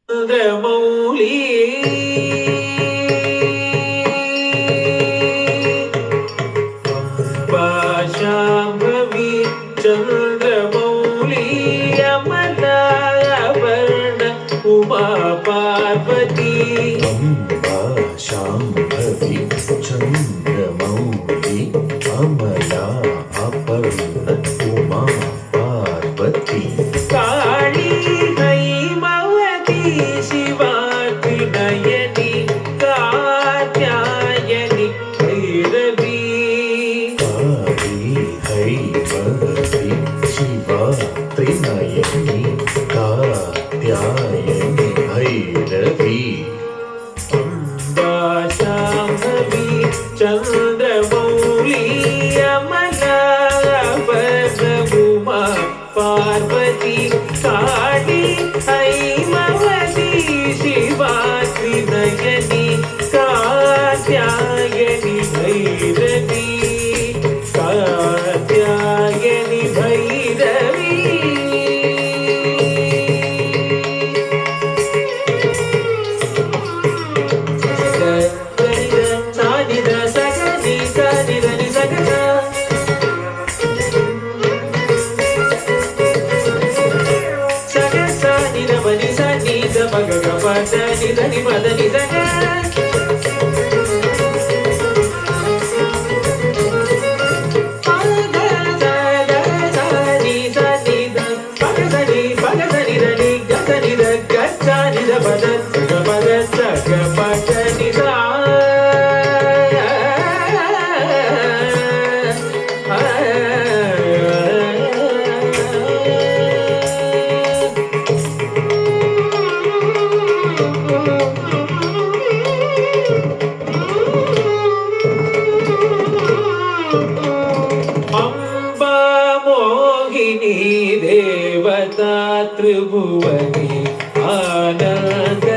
చంద్రమౌళి శాంభవి చంద్రమౌళి అమలాభరణ ఉమా పార్వతి శాంభవి చంద్రమౌళి అమలా అపర్ణ ఉమా పార్వతి కాళీ హైమవతి శివాత్రి నయని కాత్యాయని భైరవి కాళీ హైమవతి శివా త్రినయని కాత్యాయని భైరవి అంబా శాంభవి చంద్రమౌళి అమలాభరణ ఉమా పార్వతి కాళీ హైమవతి శివాత్రి నయని కాత్యాయని భైరవి కాత్యాయని భైరవి సానిద సగని సనిదని సగన సగని మని సని మగ పద నిదని మదని సగ అంబా మోహిని దేవతా త్రిభువని ఆనంద